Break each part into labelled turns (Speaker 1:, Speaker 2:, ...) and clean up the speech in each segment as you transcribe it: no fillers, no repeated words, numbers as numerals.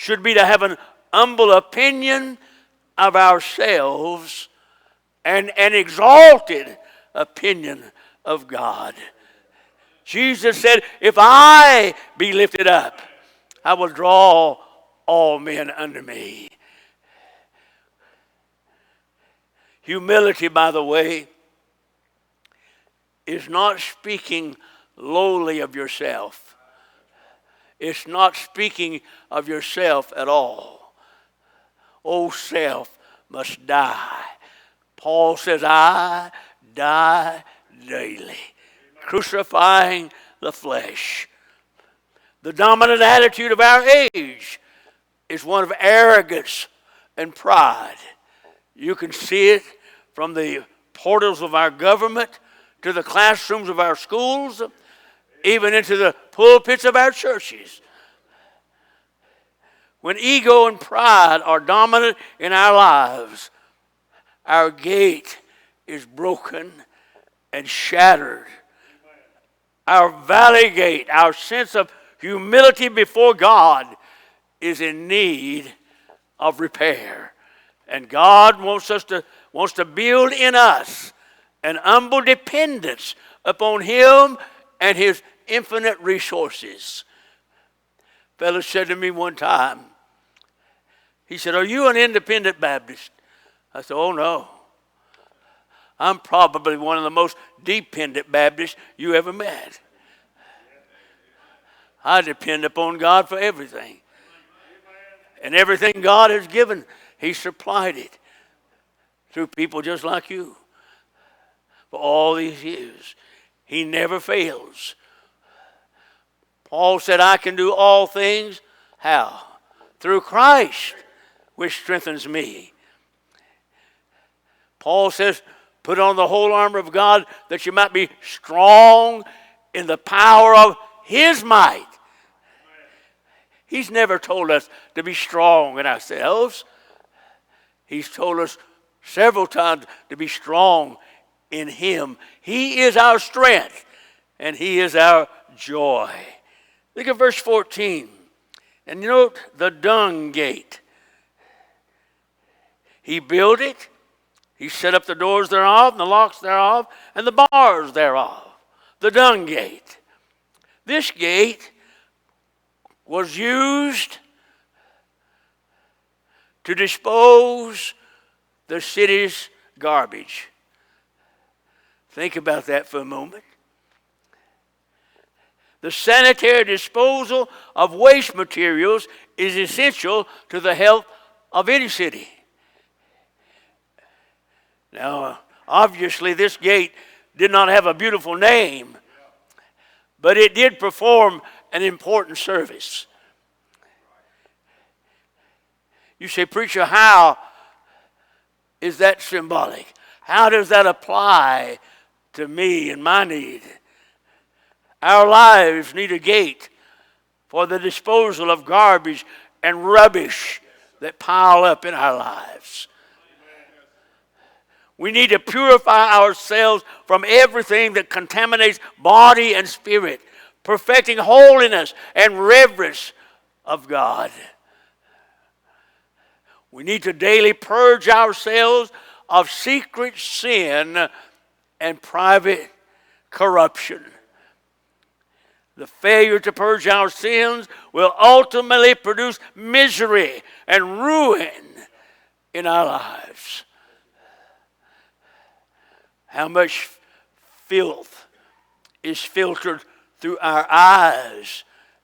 Speaker 1: should be to have an humble opinion of ourselves and an exalted opinion of God. Jesus said, if I be lifted up, I will draw all men unto me. Humility, by the way, is not speaking lowly of yourself. It's not speaking of yourself at all. Old self must die. Paul says, I die daily, crucifying the flesh. The dominant attitude of our age is one of arrogance and pride. You can see it from the portals of our government to the classrooms of our schools, even into the pulpits of our churches. When ego and pride are dominant in our lives, our gate is broken and shattered. Our valley gate, our sense of humility before God, is in need of repair. And God wants to build in us an humble dependence upon Him and His infinite resources. A fellow said to me one time, he said, are you an independent Baptist? I said, oh no. I'm probably one of the most dependent Baptists you ever met. I depend upon God for everything. And everything God has given, He supplied it through people just like you. For all these years, He never fails. Paul said, I can do all things, how? Through Christ, which strengthens me. Paul says, put on the whole armor of God that you might be strong in the power of His might. He's never told us to be strong in ourselves. He's told us several times to be strong in Him. He is our strength, and He is our joy. Look at verse 14. And note the Dung Gate. He built it. He set up the doors thereof, and the locks thereof, and the bars thereof. The Dung Gate. This gate was used to dispose the city's garbage. Think about that for a moment. The sanitary disposal of waste materials is essential to the health of any city. Now, obviously, this gate did not have a beautiful name, but it did perform an important service. You say, preacher, how is that symbolic? How does that apply to me and my need? Our lives need a gate for the disposal of garbage and rubbish that pile up in our lives. We need to purify ourselves from everything that contaminates body and spirit, perfecting holiness and reverence of God. We need to daily purge ourselves of secret sin and private corruption. The failure to purge our sins will ultimately produce misery and ruin in our lives. How much filth is filtered through our eyes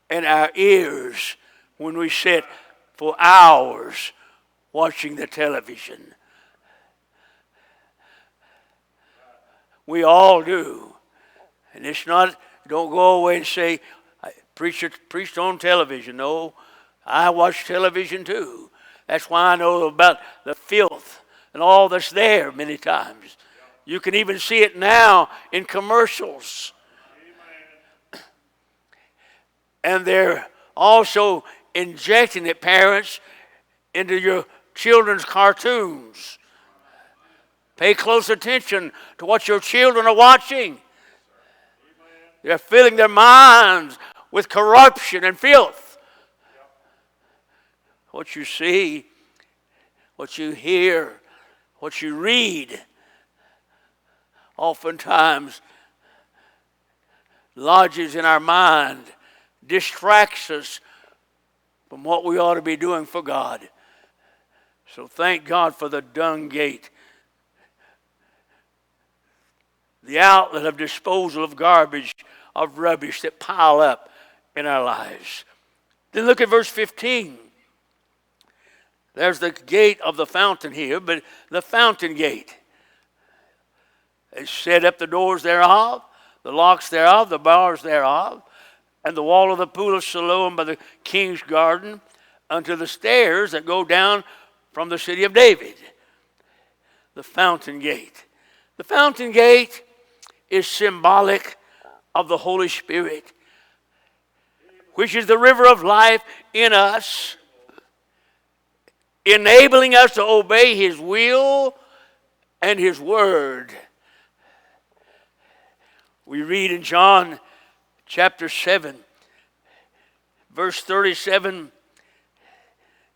Speaker 1: and our ears when we sit for hours watching the television. We all do. And it's not, don't go away and say, preacher preached on television. No, I watch television too. That's why I know about the filth and all that's there many times. You can even see it now in commercials. And they're also injecting it, parents, into your children's cartoons. Pay close attention to what your children are watching. They're filling their minds with corruption and filth. what you see, what you hear, what you read, oftentimes lodges in our mind, distracts us from what we ought to be doing for God. So thank God for the Dung Gate, the outlet of disposal of garbage, of rubbish that pile up in our lives. Then look at verse 15. There's the gate of the fountain here, but the fountain gate. They set up the doors thereof, the locks thereof, the bars thereof, and the wall of the pool of Siloam by the king's garden, unto the stairs that go down from the city of David. The fountain gate. The fountain gate is symbolic of the Holy Spirit, which is the river of life in us, enabling us to obey His will and His word. We read in John chapter 7, verse 37,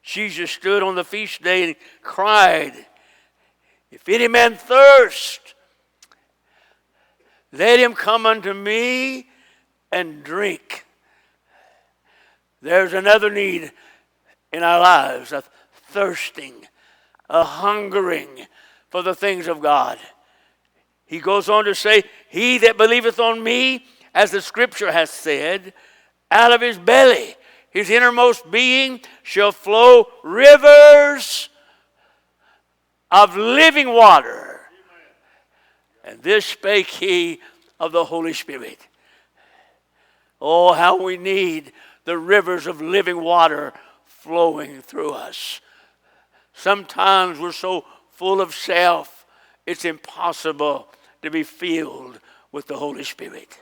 Speaker 1: Jesus stood on the feast day and cried, if any man thirst, let him come unto me and drink. There's another need in our lives, a thirsting, a hungering for the things of God. He goes on to say, he that believeth on me, as the scripture hath said, out of his belly, his innermost being, shall flow rivers of living water. And this spake he of the Holy Spirit. Oh, how we need the rivers of living water flowing through us. Sometimes we're so full of self, it's impossible to be filled with the Holy Spirit.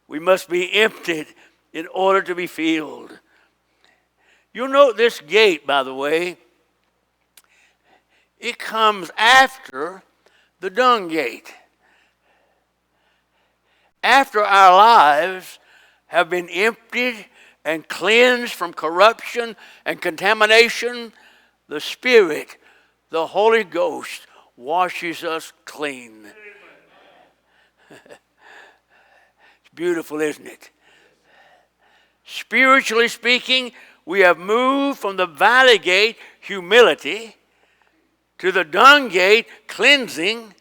Speaker 1: We must be emptied in order to be filled. You'll note this gate, by the way, it comes after the Dung Gate. After our lives have been emptied and cleansed from corruption and contamination, the Spirit, the Holy Ghost, washes us clean. It's beautiful, isn't it? Spiritually speaking, we have moved from the valley gate, humility, to the Dung Gate, cleansing,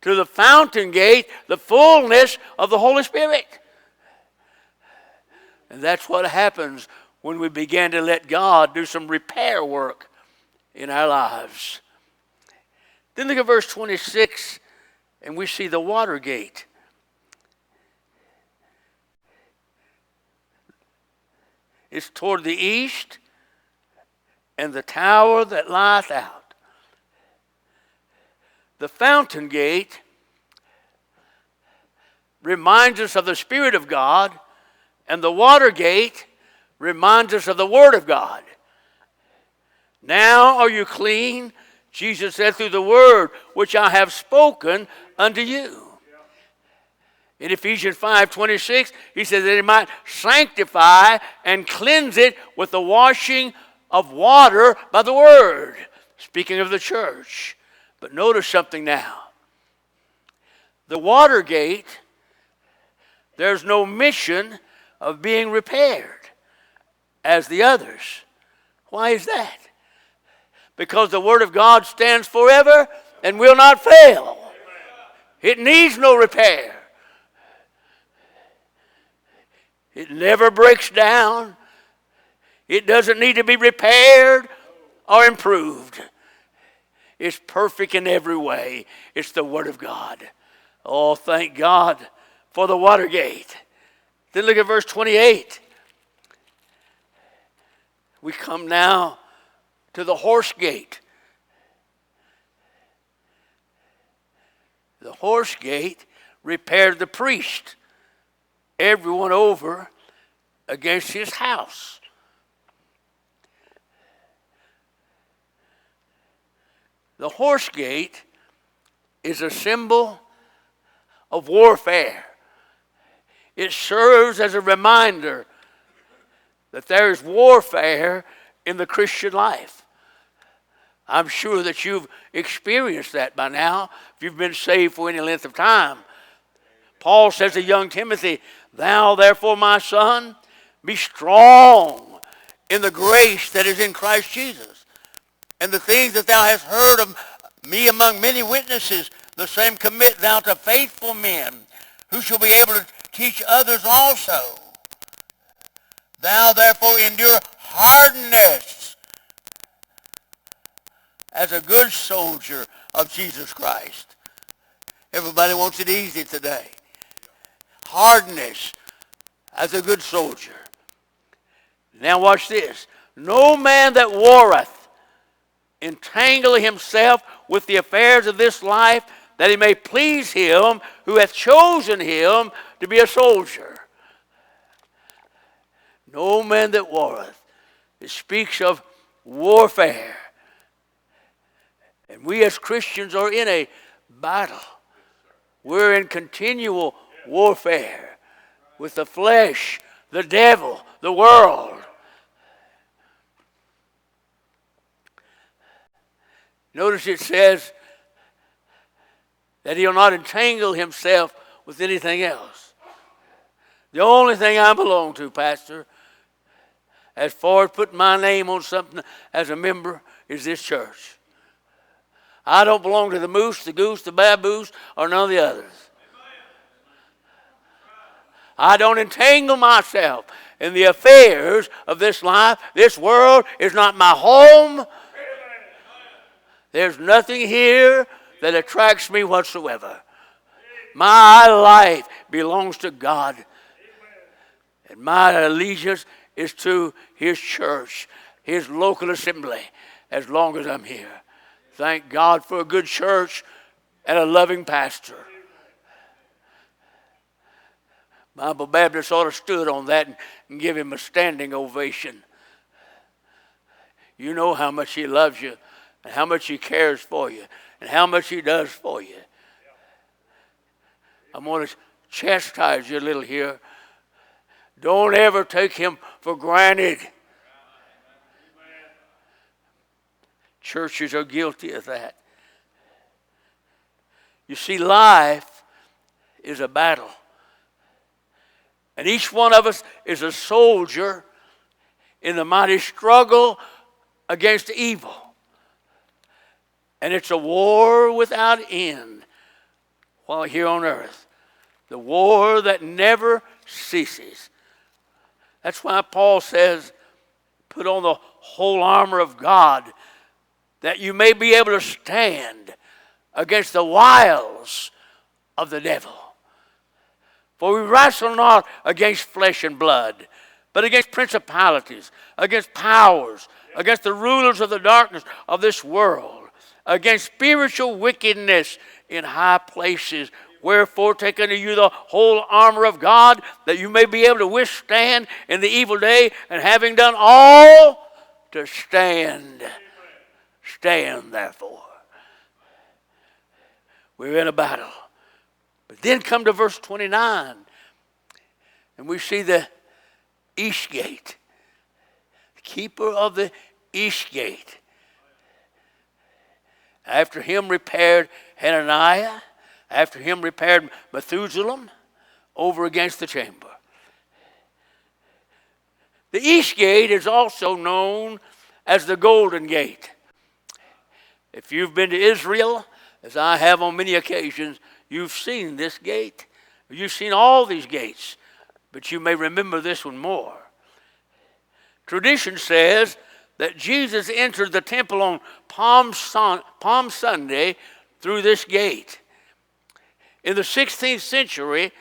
Speaker 1: to the fountain gate, the fullness of the Holy Spirit. And that's what happens when we begin to let God do some repair work in our lives. Then look at verse 26, and we see the water gate. It's toward the east, and the tower that lieth out. The fountain gate reminds us of the Spirit of God, and the water gate reminds us of the Word of God. Now are you clean? Jesus said, through the word which I have spoken unto you. In Ephesians 5:26, he says that he might sanctify and cleanse it with the washing of water by the word. Speaking of the church. But notice something now. The water gate, there's no mission of being repaired as the others. Why is that? Because the Word of God stands forever and will not fail. It needs no repair. It never breaks down. It doesn't need to be repaired or improved. It's perfect in every way. It's the Word of God. Oh, thank God for the water gate. Then look at verse 28. We come now to the horse gate. The horse gate repaired the priest, everyone over against his house. The horse gate is a symbol of warfare. It serves as a reminder that there is warfare in the Christian life. I'm sure that you've experienced that by now, if you've been saved for any length of time. Paul says to young Timothy, "Thou therefore, my son, be strong in the grace that is in Christ Jesus. And the things that thou hast heard of me among many witnesses, the same commit thou to faithful men, who shall be able to teach others also. Thou therefore endure hardness as a good soldier of Jesus Christ." Everybody wants it easy today. Hardness as a good soldier. Now watch this. "No man that warreth entangle himself with the affairs of this life, that he may please him who hath chosen him to be a soldier." No man that warreth. It speaks of warfare. And we as Christians are in a battle. We're in continual warfare with the flesh, the devil, the world. Notice it says that he'll not entangle himself with anything else. The only thing I belong to, Pastor, as far as putting my name on something as a member, is this church. I don't belong to the moose, the goose, the baboos, or none of the others. I don't entangle myself in the affairs of this life. This world is not my home. There's nothing here that attracts me whatsoever. My life belongs to God. And my allegiance is to his church, his local assembly, as long as I'm here. Thank God for a good church and a loving pastor. Bible Baptist ought to stood on that and give him a standing ovation. You know how much he loves you and how much he cares for you and how much he does for you. I'm going to chastise you a little here. Don't ever take him for granted. Churches are guilty of that. You see, life is a battle. And each one of us is a soldier in the mighty struggle against evil. And it's a war without end while here on earth. The war that never ceases. That's why Paul says, put on the whole armor of God, that you may be able to stand against the wiles of the devil. For we wrestle not against flesh and blood, but against principalities, against powers, against the rulers of the darkness of this world, against spiritual wickedness in high places. Wherefore, take unto you the whole armor of God, that you may be able to withstand in the evil day, and having done all, to stand. Stand, therefore. We're in a battle. But then come to verse 29, and we see the east gate. The keeper of the east gate. After him repaired Hananiah. After him repaired Methuselah over against the chamber. The east gate is also known as the Golden Gate. If you've been to Israel, as I have on many occasions, you've seen this gate. You've seen all these gates, but you may remember this one more. Tradition says that Jesus entered the temple on Palm Sunday through this gate. In the 16th century,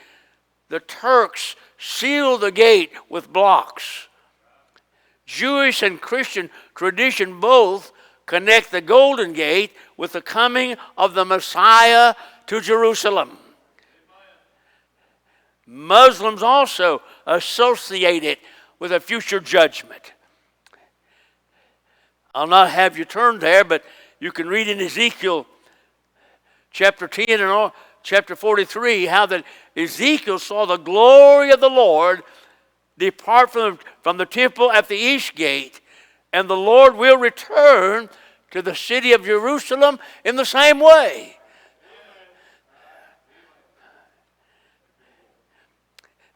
Speaker 1: the Turks sealed the gate with blocks. Jewish and Christian tradition both connect the Golden Gate with the coming of the Messiah to Jerusalem. Muslims also associate it with a future judgment. I'll not have you turn there, but you can read in Ezekiel chapter 10 and chapter 43 how that Ezekiel saw the glory of the Lord depart from the temple at the east gate And the Lord will return to the city of Jerusalem in the same way.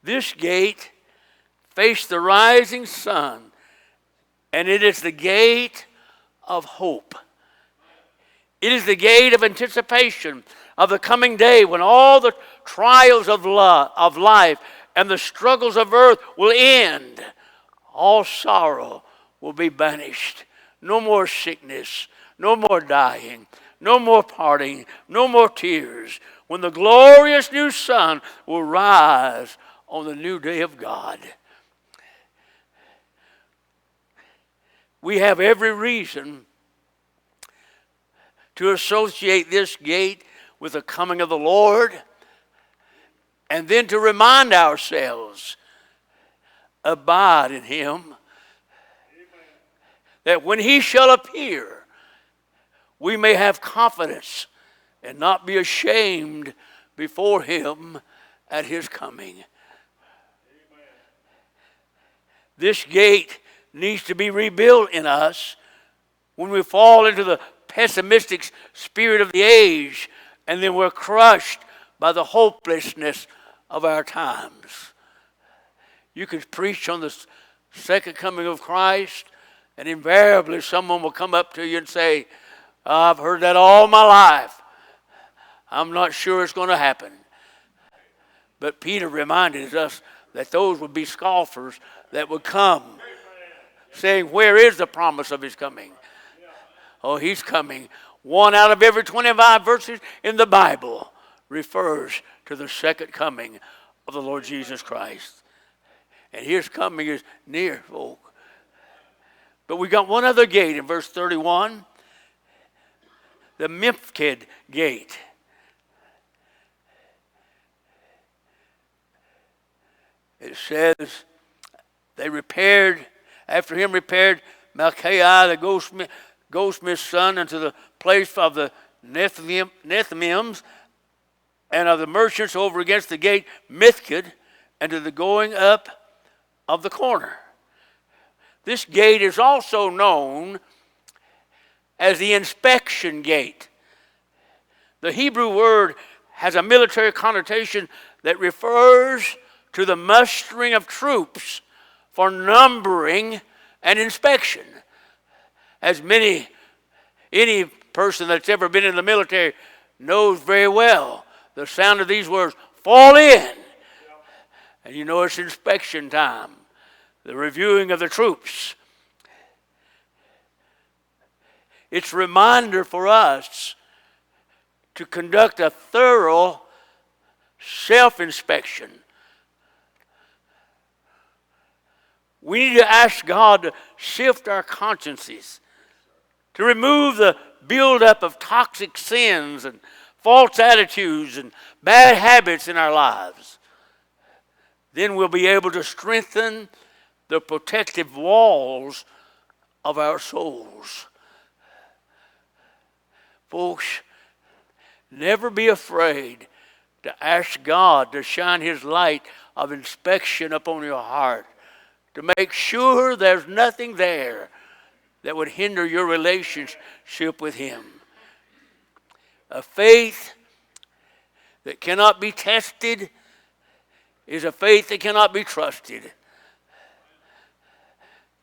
Speaker 1: This gate faced the rising sun, and it is the gate of hope. It is the gate of anticipation of the coming day when all the trials of life and the struggles of earth will end. All sorrow will be banished. No more sickness, no more dying, no more parting, no more tears. When the glorious new sun will rise on the new day of God. We have every reason to associate this gate with the coming of the Lord, and then to remind ourselves, abide in him, that when he shall appear, we may have confidence and not be ashamed before him at his coming. This gate needs to be rebuilt in us when we fall into the pessimistic spirit of the age, and then we're crushed by the hopelessness of our times. You can preach on the second coming of Christ, and invariably someone will come up to you and say, I've heard that all my life. I'm not sure it's going to happen. But Peter reminded us that those would be scoffers that would come saying, where is the promise of his coming? Oh, he's coming. One out of every 25 verses in the Bible refers to the second coming of the Lord Jesus Christ. And his coming is near, folk. But we got one other gate in verse 31, the Memphian Gate. It says, they repaired, after him repaired Malchiah the goldsmith's son unto the place of the Nethemims and of the merchants over against the gate Mithkid, and to the going up of the corner. This gate is also known as the inspection gate. The Hebrew word has a military connotation that refers to the mustering of troops for numbering and inspection. As any person that's ever been in the military knows very well, the sound of these words, fall in. And you know it's inspection time, the reviewing of the troops. It's a reminder for us to conduct a thorough self-inspection. We need to ask God to sift our consciences, to remove the buildup of toxic sins and false attitudes and bad habits in our lives. Then we'll be able to strengthen the protective walls of our souls. Folks, never be afraid to ask God to shine his light of inspection upon your heart, to make sure there's nothing there that would hinder your relationship with him. A faith that cannot be tested is a faith that cannot be trusted.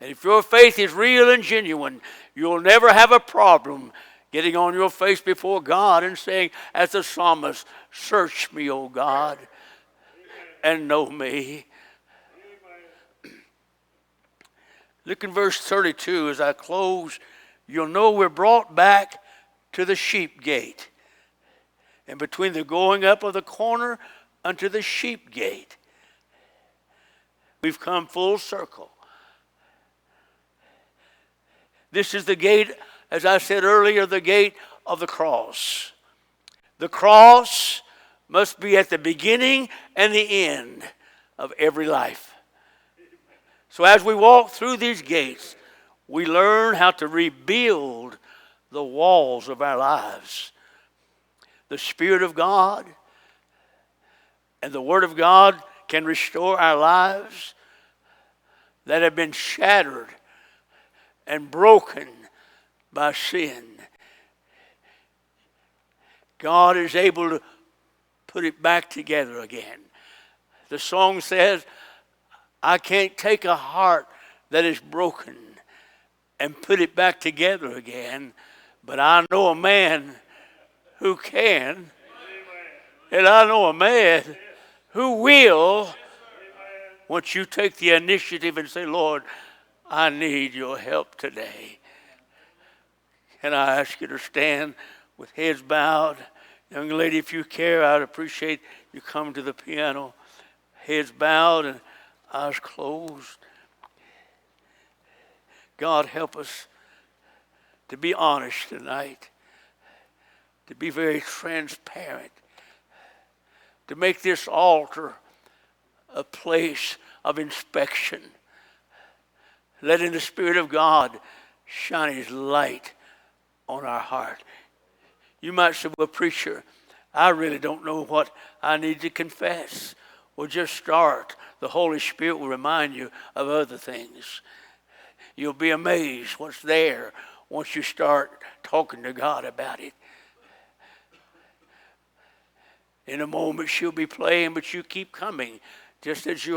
Speaker 1: And if your faith is real and genuine, you'll never have a problem getting on your face before God and saying, as the psalmist, search me, O God, and know me. Look in verse 32 as I close. You'll know we're brought back to the sheep gate, and between the going up of the corner unto the sheep gate. We've come full circle. This is the gate, as I said earlier, the gate of the cross. The cross must be at the beginning and the end of every life. So as we walk through these gates, we learn how to rebuild the walls of our lives. The Spirit of God and the Word of God can restore our lives that have been shattered and broken by sin, God is able to put it back together again. The song says, I can't take a heart that is broken and put it back together again, but I know a man who can, and I know a man who will, once you take the initiative and say, Lord, I need your help today. Can I ask you to stand with heads bowed? Young lady, if you care, I'd appreciate you come to the piano. Heads bowed and eyes closed. God, help us to be honest tonight, to be very transparent, to make this altar a place of inspection, letting the Spirit of God shine His light on our heart. You might say, well, preacher, I really don't know what I need to confess. Well, just start. The Holy Spirit will remind you of other things. You'll be amazed what's there once you start talking to God about it. In a moment she'll be playing, but you keep coming just as you